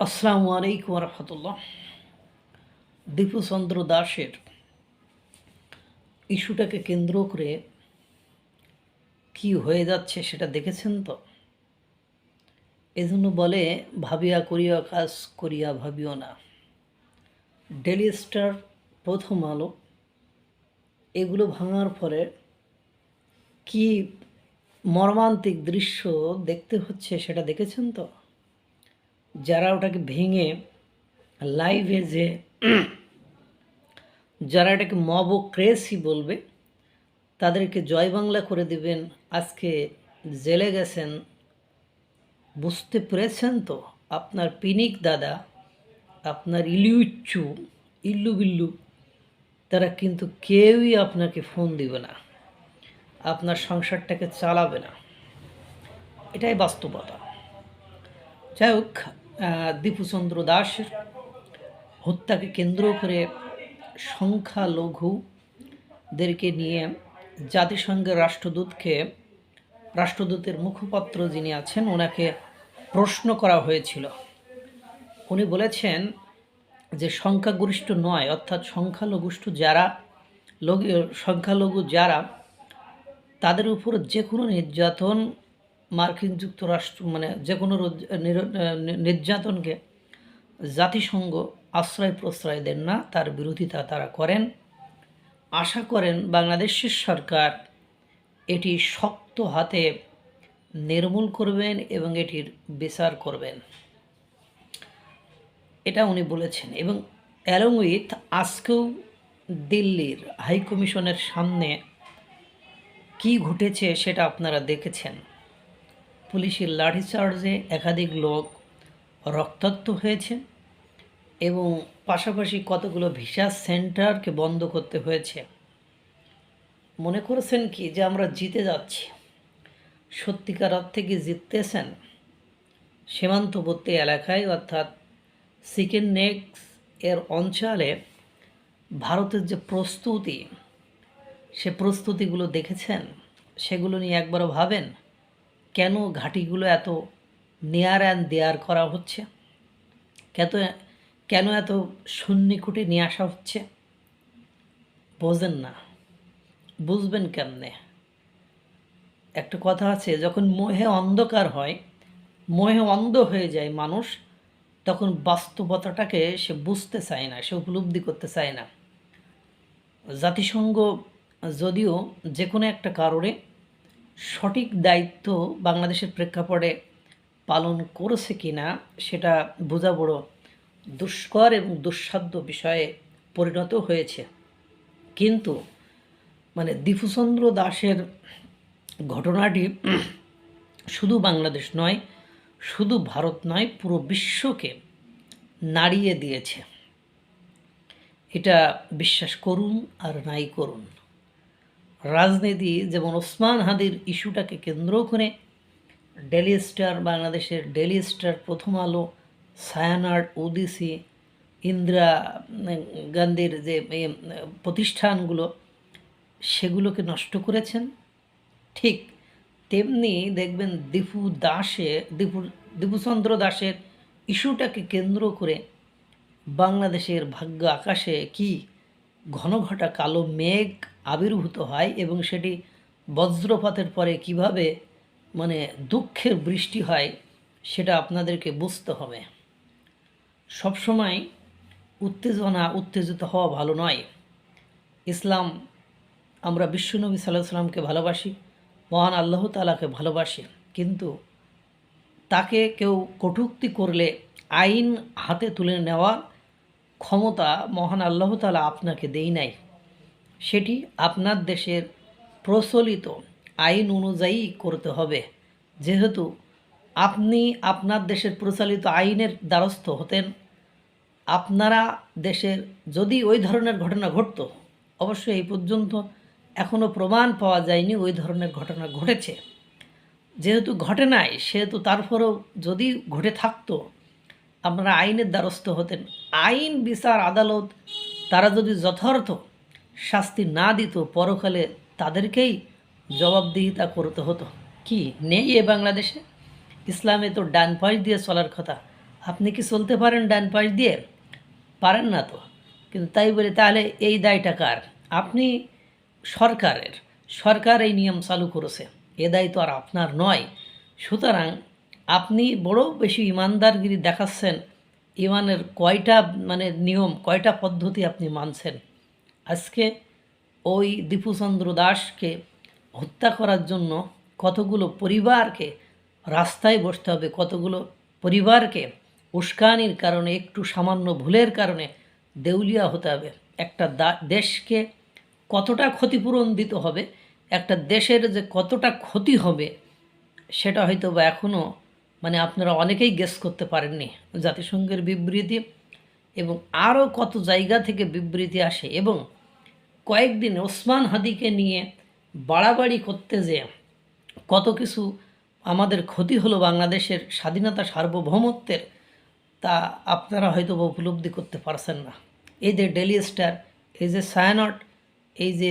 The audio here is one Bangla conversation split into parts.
আসসালামু আলাইকুম রহমতুল্লাহ। দীপুচন্দ্র দাসের ইস্যুটাকে কেন্দ্র করে কি হয়ে যাচ্ছে সেটা দেখেছেন তো। এজন্য বলে ভাবিয়া করিয়া কাজ করিয়া ভাবিও না। ডেলি স্টার, প্রথম আলো এগুলো ভাঙার পরে কি মর্মান্তিক দৃশ্য দেখতে হচ্ছে সেটা দেখেছেন তো। যারা ওটাকে ভেঙে লাইভে যে যারা এটাকে মবক্রেসি বলবে তাদেরকে জয় বাংলা করে দিবেন, আজকে জেলে গেছেন। বুঝতে পেরেছেন তো? আপনার পিনিক দাদা, আপনার ইলিউচ্চু, ইল্লু বিল্লু, তারা কিন্তু কেউই আপনাকে ফোন দিবে না, আপনার সংসারটাকে চালাবে না। এটাই বাস্তবতা। যাই হোক, দীপুচন্দ্র দাসের হত্যাকে কেন্দ্র করে সংখ্যালঘুদেরকে নিয়ে জাতিসংঘের রাষ্ট্রদূতের মুখপাত্র যিনি আছেন ওনাকে প্রশ্ন করা হয়েছিল। উনি বলেছেন যে সংখ্যাগরিষ্ঠ নয়, অর্থাৎ সংখ্যালঘু যারা তাদের উপর যে কোনো নির্যাতন মার্কিন যুক্তরাষ্ট্র যে কোনো নির্যাতনকে জাতিসংঘ আশ্রয় প্রশ্রয় দেন না, তার বিরোধিতা তারা করেন। আশা করেন বাংলাদেশের সরকার এটি শক্ত হাতে নির্মূল করবেন এবং এটির বিচার করবেন, এটা উনি বলেছেন। এবং অ্যালং উইথ আজকেও দিল্লির হাইকমিশনের সামনে কি ঘটেছে সেটা আপনারা দেখেছেন। পুলিশের লাঠিচার্জে একাধিক লোক রক্তাক্ত হয়েছে এবং পাশাপাশি কতগুলো ভিসা সেন্টারকে বন্ধ করতে হয়েছে। মনে করছেন কি যে আমরা জিতে যাচ্ছি? সত্যিকার অর্থে কি জিততেছেন? সীমান্তবর্তী এলাকায় অর্থাৎ চিকেন নেক্স এর অঞ্চলে ভারতের যে প্রস্তুতি, সে প্রস্তুতিগুলো দেখেছেন? সেগুলো নিয়ে একবারও ভাবেন কেন ঘাঁটিগুলো এত নেয়ার অ্যান্ড দেয়ার করা হচ্ছে? কেন এত সন্নিকুটে নিয়ে আসা হচ্ছে? বোঝেন না, বুঝবেন কেমনে? একটা কথা আছে, যখন মোহে অন্ধকার হয়, মোহে অন্ধ হয়ে যায় মানুষ, তখন বাস্তবতাটাকে সে বুঝতে চায় না, সে উপলব্ধি করতে চায় না। জাতিসংঘ যদিও যে কোনো একটা কারণে সঠিক দায়িত্ব বাংলাদেশের প্রেক্ষাপটে পালন করেছে কি না সেটা বোঝা বড় দুষ্কর এবং দুঃসাধ্য বিষয়ে পরিণত হয়েছে। কিন্তু দীপুচন্দ্র দাসের ঘটনাটি শুধু বাংলাদেশ নয়, শুধু ভারত নয়, পুরো বিশ্বকে নাড়িয়ে দিয়েছে। এটা বিশ্বাস করুন আর নাই করুন। রাজনীতি যেমন ওসমান হাদির ইস্যুটাকে কেন্দ্র করে ডেলি স্টার, বাংলাদেশের ডেলি স্টার, প্রথম আলো, ছায়ানট, ওডিসি, ইন্দিরা গান্ধীর যে প্রতিষ্ঠানগুলো সেগুলোকে নষ্ট করেছেন, ঠিক তেমনি দেখবেন দীপুচন্দ্র দাসের ইস্যুটাকে কেন্দ্র করে বাংলাদেশের ভাগ্য আকাশে কি ঘন ঘটা কালো মেঘ আবির্ভূত হয় এবং সেটি বজ্রপাতের পরে কিভাবে দুঃখের বৃষ্টি হয় সেটা আপনাদেরকে বুঝতে হবে। সবসময় উত্তেজিত হওয়া ভালো নয়। ইসলাম, আমরা বিশ্বনবী সাল্লাল্লাহু আলাইহি সাল্লামকে ভালোবাসি, মহান আল্লাহ তাআলাকে ভালোবাসি, কিন্তু তাকে কেউ কটূক্তি করলে আইন হাতে তুলে নেওয়ার ক্ষমতা মহান আল্লাহ তাআলা আপনাকে দেই নাই। সেটি আপনার দেশের প্রচলিত আইন অনুযায়ী করতে হবে। যেহেতু আপনি আপনার দেশের প্রচলিত আইনের দ্বারস্থ হতেন, আপনারা দেশের যদি ওই ধরনের ঘটনা ঘটত, অবশ্যই এই পর্যন্ত এখনও প্রমাণ পাওয়া যায়নি ওই ধরনের ঘটনা ঘটেছে। যেহেতু ঘটে নাই, সেহেতু তারপরেও যদি ঘটে থাকতো, আপনারা আইনের দ্বারস্থ হতেন। আইন, বিচার, আদালত তারা যদি যথার্থ শাস্তি না দিত, পরকালে তাদেরকেই জবাবদিহিতা করতে হতো। কি নেই এ বাংলাদেশে? ইসলামে তো ডান পাশ দিয়ে চলার কথা, আপনি কি চলতে পারেন ডান পাশ দিয়ে? পারেন না তো। কিন্তু তাই বলে তাহলে এই দায়টা কার? আপনি সরকারের। সরকার এই নিয়ম চালু করেছে, এ দায় তো আর আপনার নয়। সুতরাং আপনি বড় বেশি ইমানদারগিরি দেখাচ্ছেন। ইমানের কয়টা নিয়ম, কয়টা পদ্ধতি আপনি মানছেন? আজকে ওই দীপুচন্দ্র দাসকে হত্যা করার জন্য কতগুলো পরিবারকে রাস্তায় বসতে হবে, কতগুলো পরিবারকে উস্কানির কারণে, একটু সামান্য ভুলের কারণে দেউলিয়া হতে হবে। একটা দেশকে কতটা ক্ষতিপূরণ দিতে হবে, একটা দেশের যে কতটা ক্ষতি হবে, সেটা হয়তো বা এখনও আপনারা অনেকেই গেস করতে পারেননি। জাতিসংঘের বিবৃতি এবং আরও কত জায়গা থেকে বিবৃতি আসে, এবং কয়েকদিন ওসমান হাদিকে নিয়ে বাড়াবাড়ি করতে যেয়ে কত কিছু আমাদের ক্ষতি হলো বাংলাদেশের স্বাধীনতা সার্বভৌমত্বের, তা আপনারা হয়তো উপলব্ধি করতে পারছেন না। এই যে ডেলি স্টার, এই যে ছায়ানট, এই যে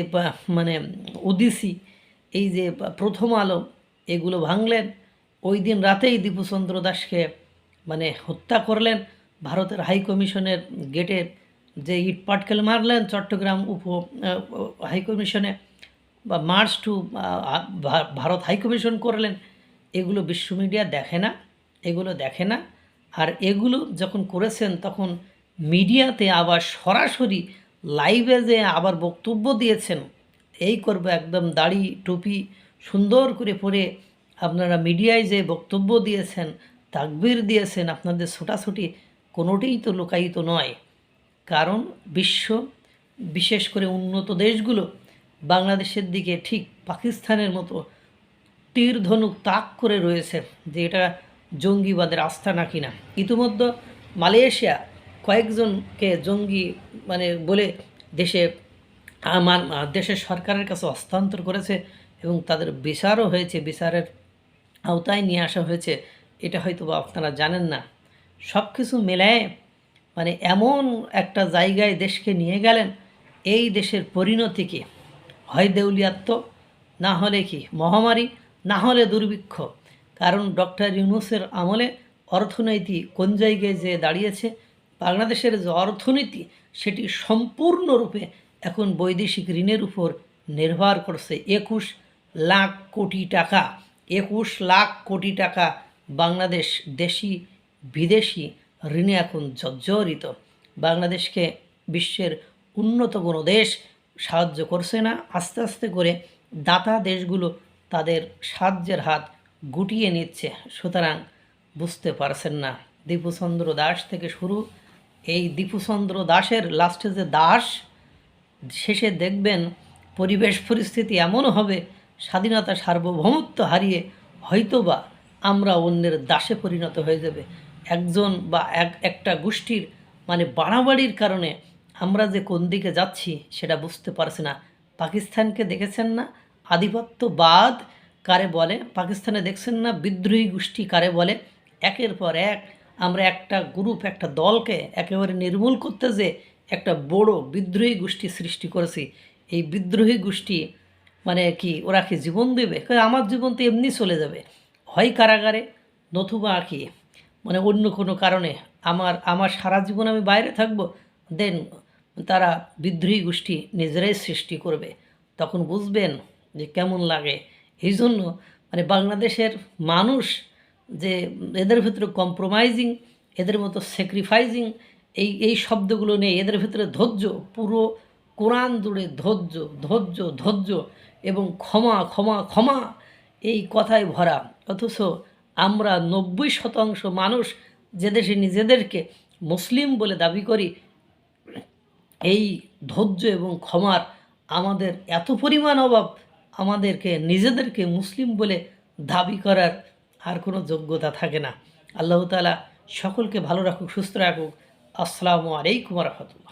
ওডিসি, এই যে প্রথম আলো, এগুলো ভাঙলেন। ওই দিন রাতেই দীপুচন্দ্র দাসকে হত্যা করলেন। ভারতের হাই কমিশনের গেটের যে ইট পাটকেল মারলেন চট্টগ্রাম হাই কমিশনে, বা march to Bharat high commission করলেন। এগুলো বিশ্ব মিডিয়া দেখে না, এগুলো দেখে না। আর এগুলো যখন করেছেন তখন মিডিয়াতে আবার সরাসরি লাইভে যে আবার বক্তব্য দিয়েছেন, এই করবো একদম দাড়ি টুপি সুন্দর করে পরে আপনারা মিডিয়ায় যে বক্তব্য দিয়েছেন, তাকবীর দিয়েছেন, আপনাদের ছোটাছুটি কোনোটিই তো লুকায়িত নয়। কারণ বিশেষ করে উন্নত দেশগুলো বাংলাদেশের দিকে ঠিক পাকিস্তানের মতো তীর ধনুক তাক করে রয়েছে যে এটা জঙ্গিবাদের আস্তানা কিনা। ইতিমধ্যে মালয়েশিয়া কয়েকজনকে জঙ্গি বলে দেশের সরকারের কাছে হস্তান্তর করেছে, এবং তাদের বিচারও হয়েছে, বিচারের আওতায় নিয়ে আসা হয়েছে। এটা হয়তো বা আপনারা জানেন না। সব কিছু মেলায় এমন একটা জায়গায় দেশকে নিয়ে গেলেন, এই দেশের পরিণতিকে হয় দেউলিয়াত্ব, না হলে কি মহামারী, না হলে দুর্ভিক্ষ। কারণ ডক্টর ইউনূসের আমলে অর্থনীতি কোন জায়গায় যে দাঁড়িয়েছে, বাংলাদেশের যে অর্থনীতি সেটি সম্পূর্ণরূপে এখন বৈদেশিক ঋণের উপর নির্ভর করছে। 21 লাখ কোটি টাকা, 21 লাখ কোটি টাকা বাংলাদেশ দেশি বিদেশি ঋণে এখন জর্জরিত। বাংলাদেশকে বিশ্বের উন্নত কোনো দেশ সাহায্য করছে না। আস্তে আস্তে করে দাতা দেশগুলো তাদের সাহায্যের হাত গুটিয়ে নিচ্ছে। সুতরাং বুঝতে পারছেন না, দীপুচন্দ্র দাস থেকে শুরু, এই দীপুচন্দ্র দাসের লাস্টে যে দাস, শেষে দেখবেন পরিবেশ পরিস্থিতি এমন হবে, স্বাধীনতা সার্বভৌমত্ব হারিয়ে হয়তোবা আমরা অন্যের দাসে পরিণত হয়ে যাবে। একজন বা একটা গোষ্ঠীর বাড়াবাড়ির কারণে আমরা যে কোন দিকে যাচ্ছি সেটা বুঝতে পারছি না। পাকিস্তানকে দেখেছেন না আধিপত্যবাদ কারে বলে? পাকিস্তানে দেখছেন না বিদ্রোহী গোষ্ঠী কারে বলে? একের পর এক আমরা একটা গ্রুপ, একটা দলকে একেবারে নির্মূল করতে যে একটা বড় বিদ্রোহী গোষ্ঠী সৃষ্টি করেছি। এই বিদ্রোহী গোষ্ঠী কি ওরা কি জীবন দেবে? আমার জীবন তো এমনি চলে যাবে, হয় কারাগারে, নতুবা কি অন্য কোনো কারণে আমার সারা জীবন আমি বাইরে থাকবো। দেন তারা বিদ্রোহী গোষ্ঠী নিজেরাই সৃষ্টি করবে, তখন বুঝবেন যে কেমন লাগে। এই জন্য বাংলাদেশের মানুষ যে এদের ভিতরে কম্প্রোমাইজিং, এদের মতো স্যাক্রিফাইজিং, এই শব্দগুলো নেই। এদের ভিতরে ধৈর্য, পুরো কোরআন জুড়ে ধৈর্য ধৈর্য ধৈর্য এবং ক্ষমা ক্ষমা ক্ষমা, এই কথায় ভরা। অথচ আমরা 90% মানুষ যে দেশে নিজেদেরকে মুসলিম বলে দাবি করি, এই ধৈর্য এবং ক্ষমার আমাদের এত পরিমাণ অভাব, আমাদেরকে নিজেদেরকে মুসলিম বলে দাবি করার আর কোনো যোগ্যতা থাকে না। আল্লাহ তাআলা সকলকে ভালো রাখুক, সুস্থ রাখুক। আসসালামু আলাইকুম ওয়া রাহমাতুল্লাহ।